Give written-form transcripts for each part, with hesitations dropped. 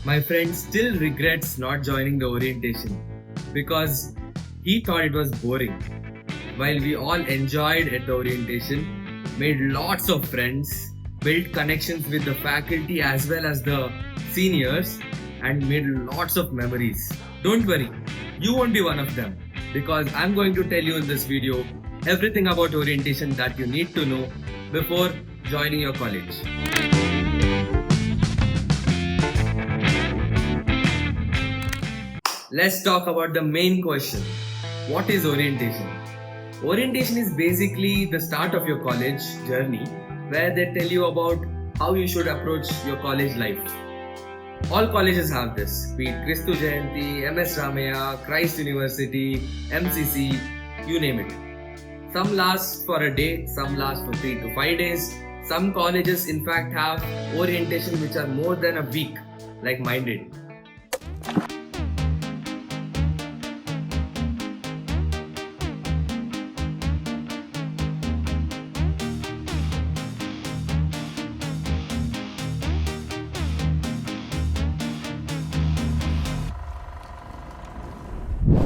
My friend still regrets not joining the orientation because he thought it was boring. While we all enjoyed at the orientation, made lots of friends, built connections with the faculty as well as the seniors, and made lots of memories. Don't worry, you won't be one of them because I'm going to tell you in this video everything about orientation that you need to know before joining your college. Let's talk about the main question. What is orientation? Orientation is basically the start of your college journey where they tell you about how you should approach your college life. All colleges have this, be it Christu Jayanti, MS Ramaya, Christ University, MCC, you name it. Some last for a day, some last for 3 to 5 days. Some colleges in fact have orientation which are more than a week, like mine did.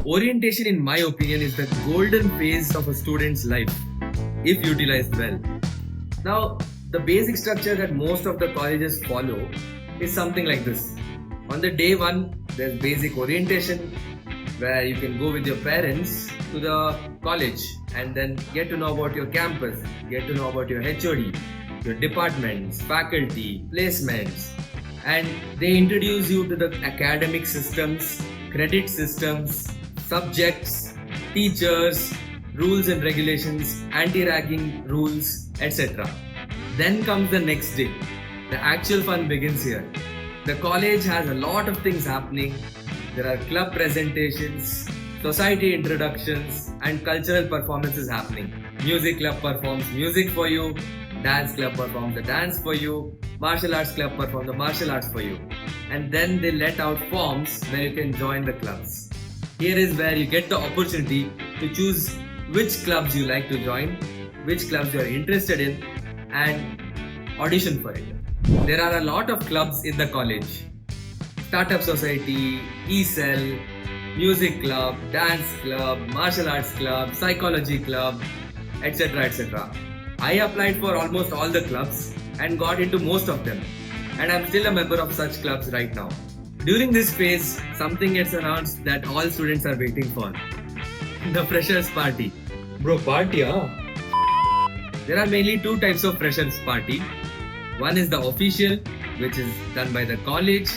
Orientation, in my opinion, is the golden phase of a student's life, if utilized well. Now, the basic structure that most of the colleges follow is something like this. On the day one, there's basic orientation, where you can go with your parents to the college and then get to know about your campus, get to know about your HOD, your departments, faculty, placements, and they introduce you to the academic systems, credit systems, subjects, teachers, rules and regulations, anti-ragging rules, etc. Then comes the next day. The actual fun begins here. The college has a lot of things happening. There are club presentations, society introductions, and cultural performances happening. Music club performs music for you, dance club performs the dance for you, martial arts club performs the martial arts for you. And then they let out forms where you can join the clubs. Here is where you get the opportunity to choose which clubs you like to join, which clubs you are interested in, and audition for it. There are a lot of clubs in the college. Startup Society, E-Cell, Music Club, Dance Club, Martial Arts Club, Psychology Club, etc. etc. I applied for almost all the clubs and got into most of them. And I'm still a member of such clubs right now. During this phase, something gets announced that all students are waiting for. The freshers party. Bro, party, huh? There are mainly two types of freshers party. One is the official, which is done by the college,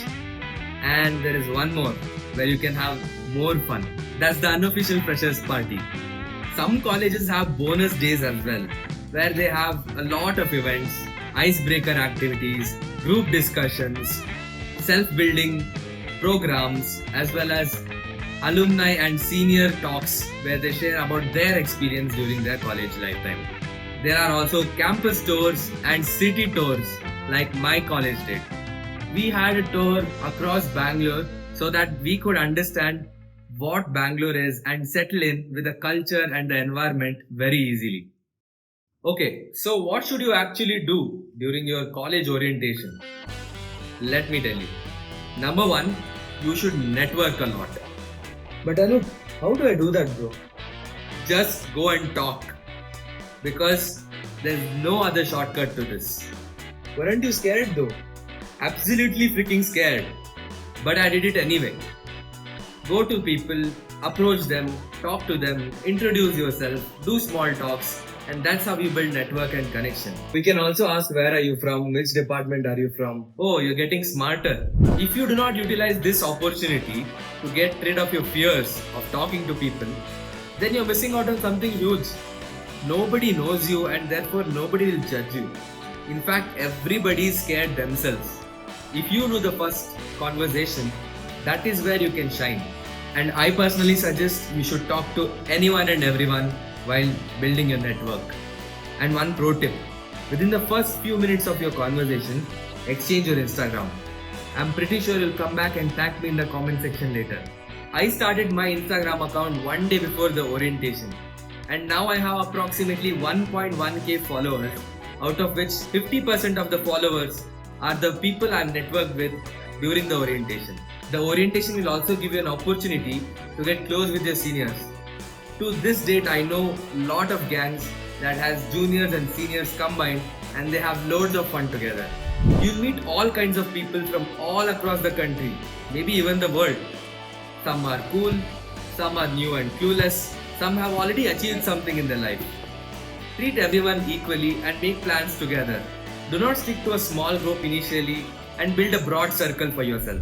and there is one more where you can have more fun. That's the unofficial freshers party. Some colleges have bonus days as well, where they have a lot of events, icebreaker activities, group discussions, self-building programs, as well as alumni and senior talks where they share about their experience during their college lifetime. There are also campus tours and city tours like my college did. We had a tour across Bangalore so that we could understand what Bangalore is and settle in with the culture and the environment very easily. Okay, so what should you actually do during your college orientation? Let me tell you. Number one, you should network a lot. But Anoop, how do I do that, bro? Just go and talk. Because there's no other shortcut to this. Weren't you scared though? Absolutely freaking scared. But I did it anyway. Go to people, approach them, talk to them, introduce yourself, do small talks, and that's how you build network and connection. We can also ask where are you from, which department are you from? Oh, you're getting smarter. If you do not utilize this opportunity to get rid of your fears of talking to people, then you're missing out on something huge. Nobody knows you and therefore nobody will judge you. In fact, everybody is scared themselves. If you do the first conversation, that is where you can shine. And I personally suggest you should talk to anyone and everyone while building your network. And one pro tip, within the first few minutes of your conversation, exchange your Instagram. I'm pretty sure you'll come back and tag me in the comment section later. I started my Instagram account one day before the orientation, and now I have approximately 1.1k followers, out of which 50% of the followers are the people I've networked with during the orientation. The orientation will also give you an opportunity to get close with your seniors. To this date, I know lot of gangs that has juniors and seniors combined and they have loads of fun together. You'll meet all kinds of people from all across the country, maybe even the world. Some are cool, some are new and clueless, some have already achieved something in their life. Treat everyone equally and make plans together. Do not stick to a small group initially and build a broad circle for yourself.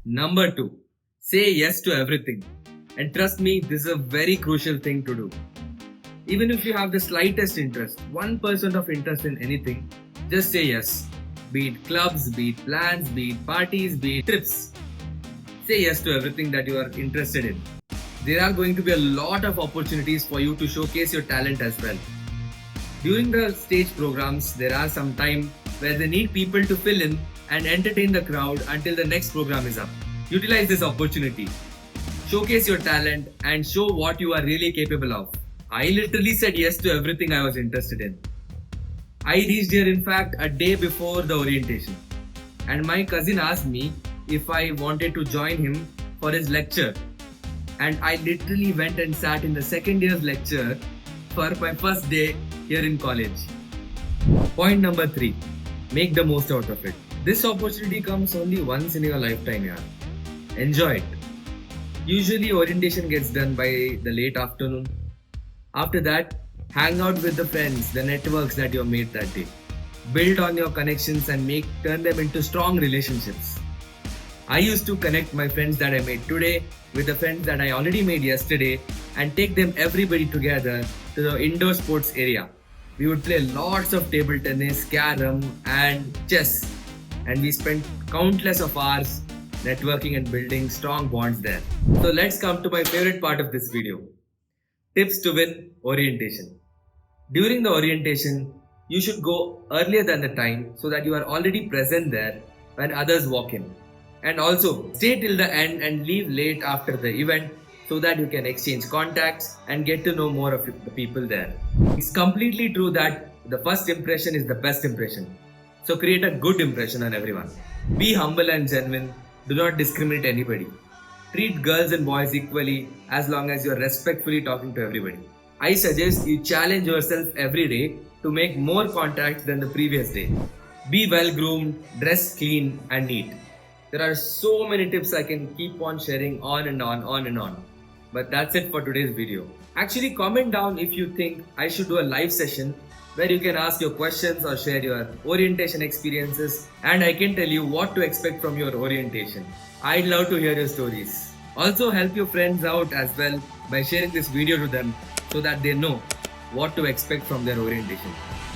Number 2. Say yes to everything. And trust me, this is a very crucial thing to do. Even if you have the slightest interest, 1% of interest in anything, just say yes. Be it clubs, be it plans, be it parties, be it trips. Say yes to everything that you are interested in. There are going to be a lot of opportunities for you to showcase your talent as well. During the stage programs, there are some time where they need people to fill in and entertain the crowd until the next program is up. Utilize this opportunity. Showcase your talent and show what you are really capable of. I literally said yes to everything I was interested in. I reached here in fact a day before the orientation, and my cousin asked me if I wanted to join him for his lecture, and I literally went and sat in the second year's lecture for my first day here in college. Point number 3. Make the most out of it. This opportunity comes only once in your lifetime, yaar. Enjoy it. Usually orientation gets done by the late afternoon. After that, hang out with the friends, the networks that you have made that day. Build on your connections and turn them into strong relationships. I used to connect my friends that I made today with the friends that I already made yesterday and take them everybody together to the indoor sports area. We would play lots of table tennis, carom and chess, and we spent countless of hours networking and building strong bonds there. So let's come to my favorite part of this video. Tips to win orientation. During the orientation, you should go earlier than the time so that you are already present there when others walk in. And also, stay till the end and leave late after the event so that you can exchange contacts and get to know more of the people there. It's completely true that the first impression is the best impression. So create a good impression on everyone. Be humble and genuine. Do not discriminate anybody. Treat girls and boys equally as long as you are respectfully talking to everybody. I suggest you challenge yourself every day to make more contacts than the previous day. Be well groomed, dress clean and neat. There are so many tips I can keep on sharing on and on. But that's it for today's video. Actually, comment down if you think I should do a live session where you can ask your questions or share your orientation experiences, and I can tell you what to expect from your orientation. I'd love to hear your stories. Also help your friends out as well by sharing this video to them so that they know what to expect from their orientation.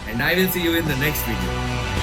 And I will see you in the next video.